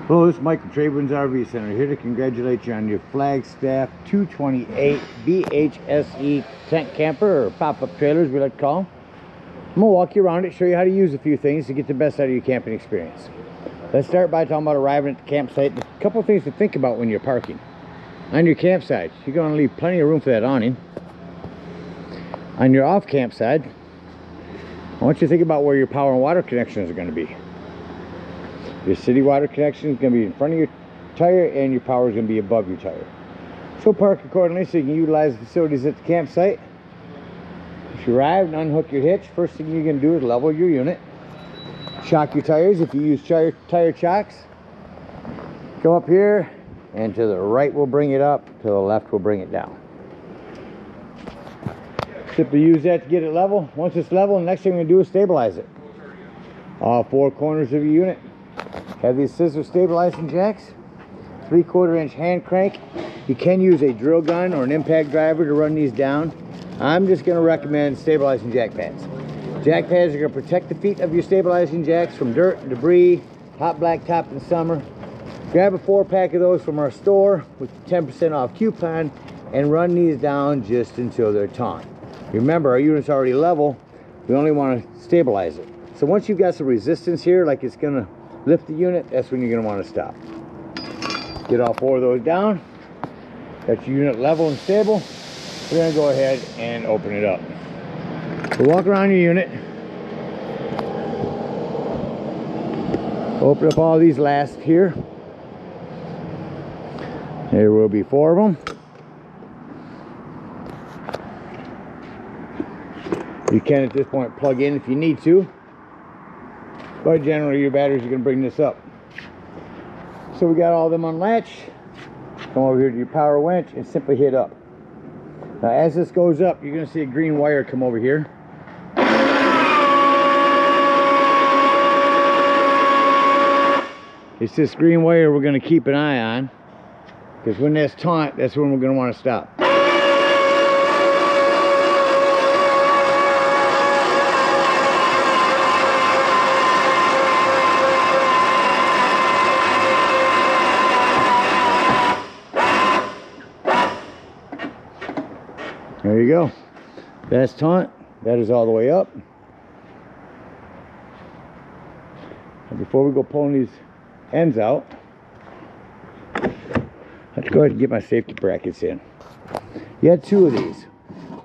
Hello, this is Mike from TradeWinds RV Center, here to congratulate you on your Flagstaff 228 BHSE tent camper, or pop-up trailers we like to call them. I'm going to walk you around it, show you how to use a few things to get the best out of your camping experience. Let's start by talking about arriving at the campsite. A couple of things to think about when you're parking. On your campsite, you're going to leave plenty of room for that awning. On your off campsite, I want you to think about where your power and water connections are going to be. Your city water connection is going to be in front of your tire, and your power is going to be above your tire. So park accordingly so you can utilize the facilities at the campsite. If you arrive and unhook your hitch, first thing you're going to do is level your unit. Shock your tires if you use tire chocks. Go up here, and to the right will bring it up, to the left will bring it down. Simply use that to get it level. Once it's level, the next thing we're going to do is stabilize it. All four corners of your unit have these scissor stabilizing jacks, 3/4 inch hand crank. You can use a drill gun or an impact driver to run these down. I'm just going to recommend stabilizing jack pads. Jack pads are going to protect the feet of your stabilizing jacks from dirt, debris, hot blacktop in summer. Grab a 4-pack of those from our store with 10% off coupon and run these down just until they're taut. Remember, our unit's already level. We only want to stabilize it. So once you've got some resistance here, like it's going to lift the unit, that's when you're going to want to stop. Get all four of those down. Got your unit level and stable. We're going to go ahead and open it up. So walk around your unit. Open up all these last here. There will be 4 of them. You can at this point plug in if you need to, but generally your batteries are going to bring this up. So we got all of them unlatched. Come over here to your power winch and simply hit up. Now as this goes up, you're going to see a green wire come over here. It's this green wire we're going to keep an eye on, because when that's taut, that's when we're going to want to stop. There you go. That's taut. That is all the way up. And before we go pulling these ends out, let's go ahead and get my safety brackets in. You had 2 of these.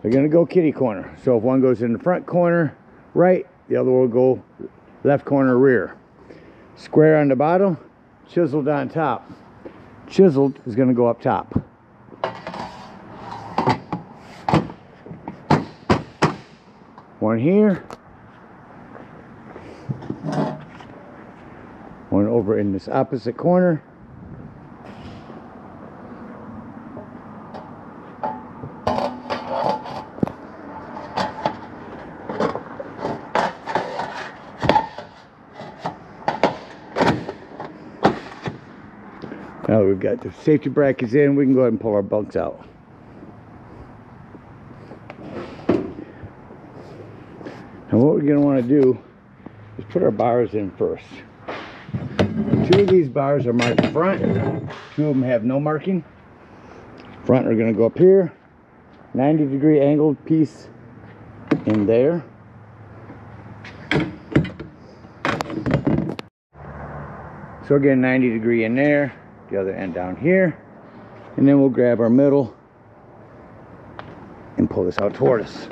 They're going to go kitty corner. So if one goes in the front corner right, the other will go left corner rear. Square on the bottom, chiseled on top. Chiseled is going to go up top. One here, one over in this opposite corner, now we've got the safety brackets in. We can go ahead and pull our bunks out. And what we're going to want to do is put our bars in first. 2 of these bars are marked front. 2 of them have no marking. Front are going to go up here. 90-degree angled piece in there. So again, 90-degree in there. The other end down here. And then we'll grab our middle and pull this out toward us.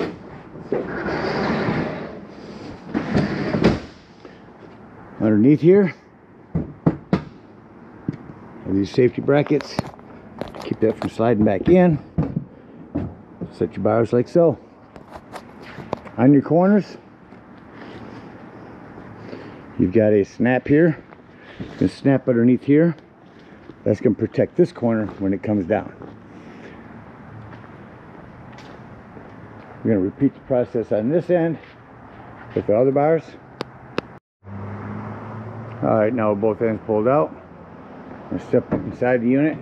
Underneath here are these safety brackets. Keep that from sliding back in. Set your bars like so. On your corners, you've got a snap here. You can snap underneath here. That's going to protect this corner when it comes down. We're going to repeat the process on this end with the other bars. Alright, now both ends pulled out. I'm going to step inside the unit.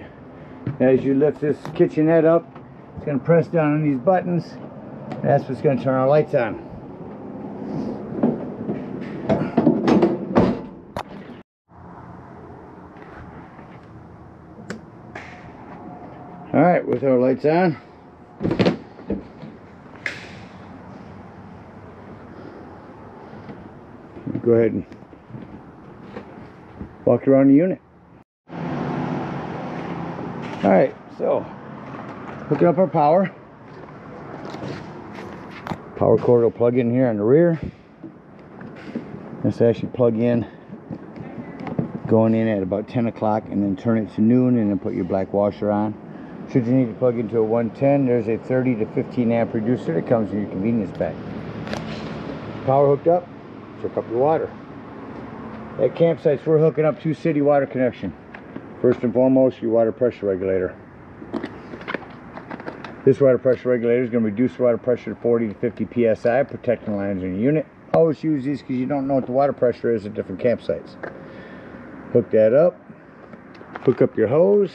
As you lift this kitchenette up, it's going to press down on these buttons. That's what's going to turn our lights on. All right, with our lights on, go ahead and walk around the unit. All right, so hooking up our power. Power cord will plug in here on the rear. This actually plug in going in at about 10 o'clock and then turn it to noon and then put your black washer on. Should you need to plug into a 110, there's a 30 to 15 amp reducer that comes in your convenience bag. Power hooked up, hook up your water. At campsites, we're hooking up to city water connection. First and foremost, your water pressure regulator. This water pressure regulator is going to reduce the water pressure to 40 to 50 psi, protecting lines in your unit. Always use these because you don't know what the water pressure is at different campsites. Hook that up. Hook up your hose.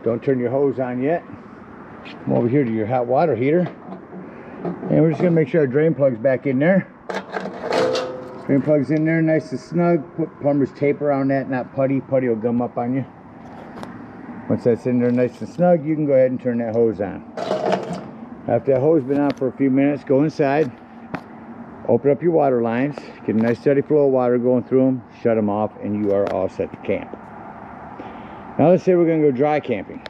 Don't turn your hose on yet. Come over here to your hot water heater. And we're just going to make sure our drain plug's back in there. Drain plug's in there, nice and snug. Put plumber's tape around that, not putty. Putty will gum up on you. Once that's in there nice and snug, you can go ahead and turn that hose on. After that hose has been on for a few minutes, go inside, open up your water lines, get a nice steady flow of water going through them, shut them off, and you are all set to camp. Now let's say we're going to go dry camping,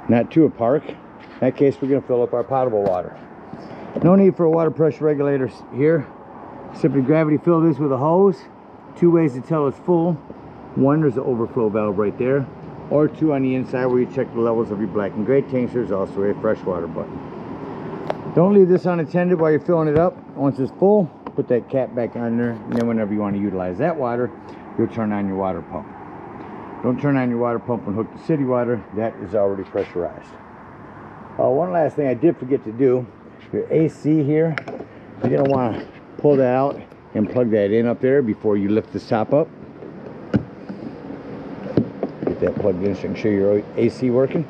not to a park. In that case, we're going to fill up our potable water. No need for a water pressure regulator here. Simply gravity fill this with a hose. Two ways to tell it's full. One, there's an overflow valve right there. Or two on the inside where you check the levels of your black and gray tanks. There's also a freshwater button. Don't leave this unattended while you're filling it up. Once it's full, put that cap back on there, and then whenever you want to utilize that water, you'll turn on your water pump. Don't turn on your water pump and hook to city water. That is already pressurized. One last thing I did forget to do, your AC here, you're going to want to pull that out and plug that in up there before you lift this top up. That plugged in so I can show you your AC working.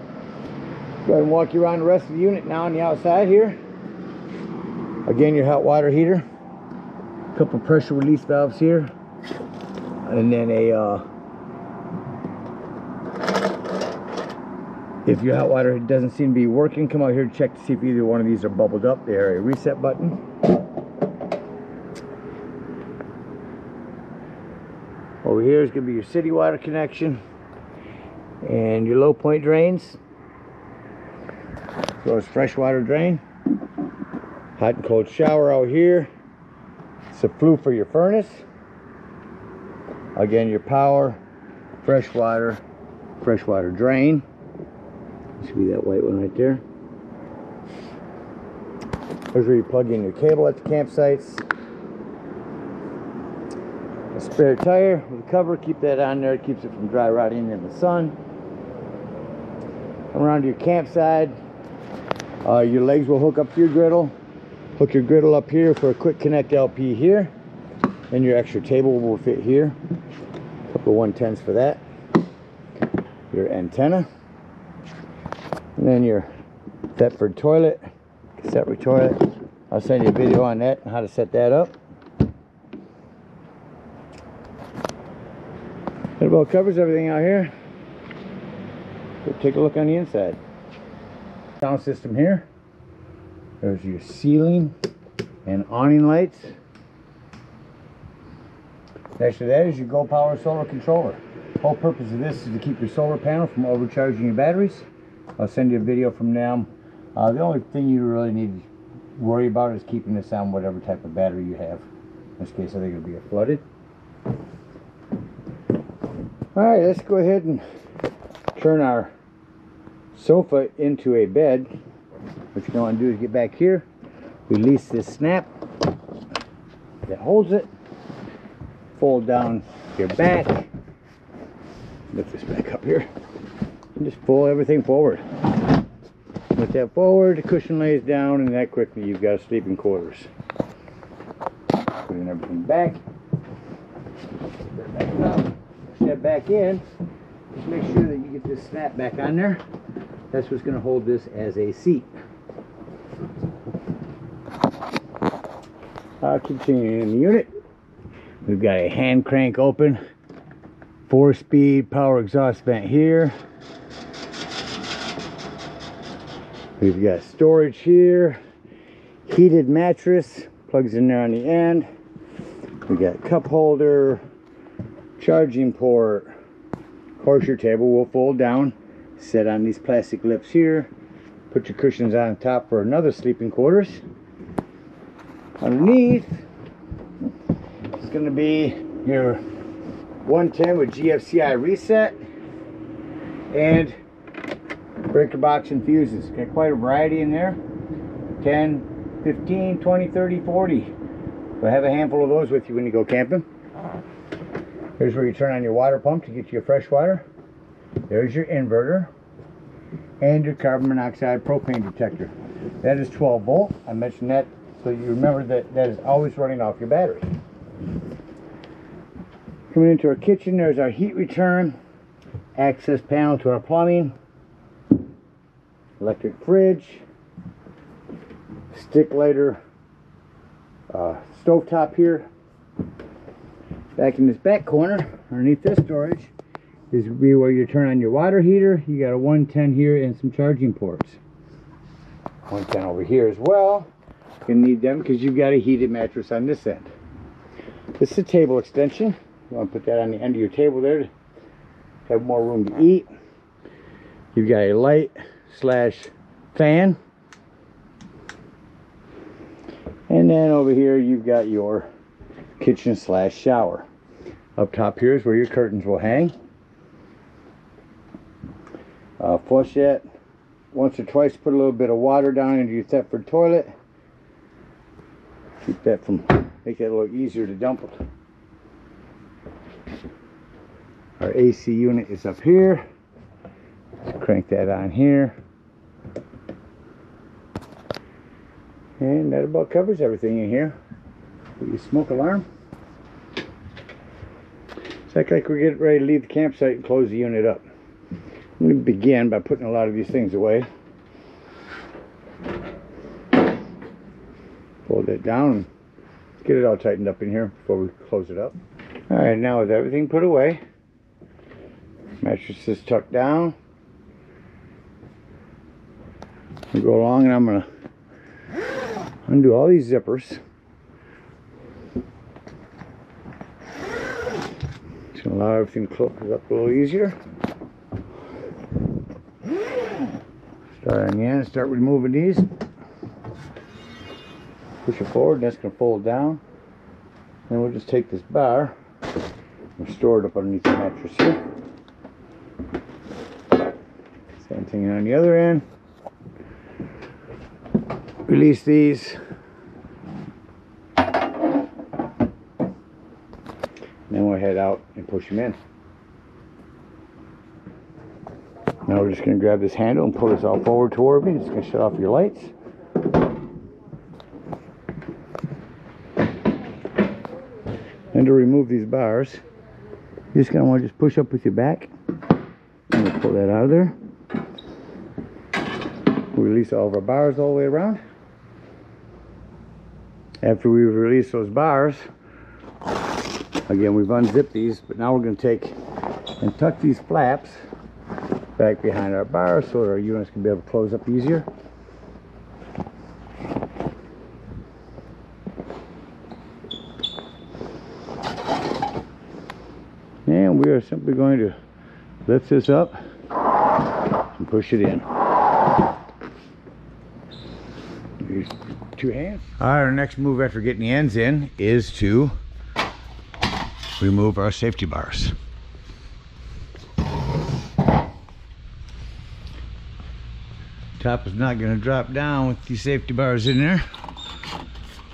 Go ahead and walk you around the rest of the unit now on the outside here. Again, your hot water heater. A couple pressure release valves here. And then if your hot water doesn't seem to be working, come out here to check to see if either one of these are bubbled up. They are a reset button. Over here is going to be your city water connection. And your low point drains. Goes freshwater drain. Hot and cold shower out here. It's a flue for your furnace. Again, your power, freshwater drain. Should be that white one right there. There's where you plug in your cable at the campsites. A spare tire with a cover, keep that on there. It keeps it from dry rotting in the sun. Come around to your campsite. Your legs will hook up to your griddle. Hook your griddle up here for a quick connect LP here. And your extra table will fit here. A couple of 110s for that. Your antenna. And then your Thetford toilet. Cassette toilet. I'll send you a video on that and how to set that up. That about covers everything out here. Go take a look on the inside. Sound system here. There's your ceiling and awning lights. Next to that is your Go Power solar controller. The whole purpose of this is to keep your solar panel from overcharging your batteries. I'll send you a video from them. The only thing you really need to worry about is keeping this on whatever type of battery you have. In this case, I think it'll be a flooded. Alright, let's go ahead and turn our sofa into a bed. What you're going to do is get back here, release this snap that holds it, fold down your back, lift this back up here, and just pull everything forward. With that forward, the cushion lays down, and that quickly you've got sleeping quarters. Putting everything back, back up, step back in. Just make sure that you get this snap back on there. That's what's going to hold this as a seat. Continuing in the unit, we've got a hand crank open, 4-speed power exhaust vent here. We've got storage here, heated mattress, plugs in there on the end. We got cup holder, charging port. Of course, your table will fold down, set on these plastic lips here. Put your cushions on top for another sleeping quarters. Underneath, it's going to be your 110 with GFCI reset and breaker box and fuses. Got quite a variety in there. 10, 15, 20, 30, 40. So have a handful of those with you when you go camping. Here's where you turn on your water pump to get you your fresh water. There's your inverter and your carbon monoxide propane detector. That is 12 volt. I mentioned that so you remember that that is always running off your battery. Coming into our kitchen, there's our heat return, access panel to our plumbing, electric fridge, stick lighter, stovetop here. Back in this back corner, underneath this storage, is where you turn on your water heater. You got a 110 here and some charging ports. 110 over here as well. You need them because you've got a heated mattress on this end. This is a table extension. You want to put that on the end of your table there to have more room to eat. You've got a light slash fan. And then over here you've got your kitchen slash shower. Up top here is where your curtains will hang. Flush that once or twice. Put a little bit of water down into your Thetford toilet. Keep that from, make that a little easier to dump it. Our AC unit is up here. Let's crank that on here. And that about covers everything in here. Put your smoke alarm. It's like we're getting ready to leave the campsite and close the unit up. I'm going to begin by putting a lot of these things away. Fold that down and get it all tightened up in here before we close it up. Alright, now with everything put away, mattress is tucked down. We'll go along and I'm going to undo all these zippers. It's going to allow everything to close up a little easier. Start on the end, start removing these. Push it forward, that's going to fold down. Then we'll just take this bar and store it up underneath the mattress here. Same thing on the other end. Release these. And then we'll head out and push them in. Now we're just going to grab this handle and pull this all forward toward me. It's going to shut off your lights. And to remove these bars, you're just going to want to just push up with your back. And we'll pull that out of there. We'll release all of our bars all the way around. After we release those bars, again, we've unzipped these, but now we're going to take and tuck these flaps back behind our bars so that our units can be able to close up easier. And we are simply going to lift this up and push it in. Use 2 hands. Alright, our next move after getting the ends in is to remove our safety bars. Top is not going to drop down with these safety bars in there.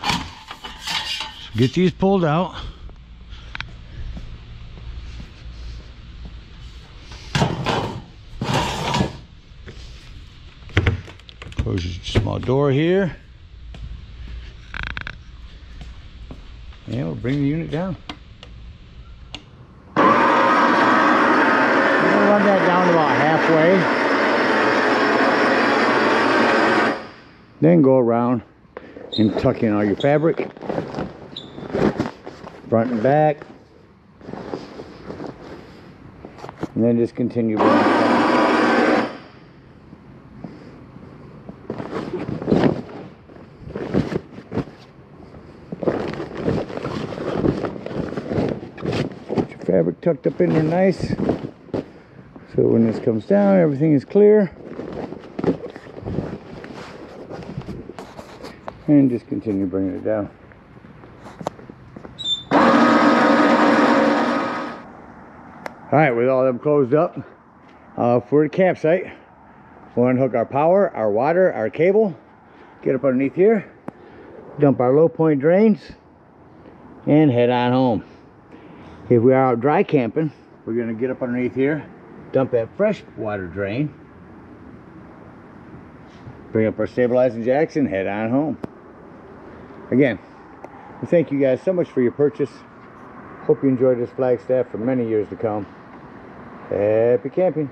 So get these pulled out. Close your small door here. And we'll bring the unit down. We'll run that down about halfway. Then go around and tuck in all your fabric, front and back, and then just continue going down. tucked up in there nice. So when this comes down, everything is clear. And just continue bringing it down. Alright, with all them closed up, for the campsite, we'll unhook our power, our water, our cable, get up underneath here, dump our low point drains, and head on home. If we are out dry camping, we're going to get up underneath here, dump that fresh water drain, bring up our stabilizing jacks, and head on home. Again, we thank you guys so much for your purchase. Hope you enjoyed this Flagstaff for many years to come. Happy camping.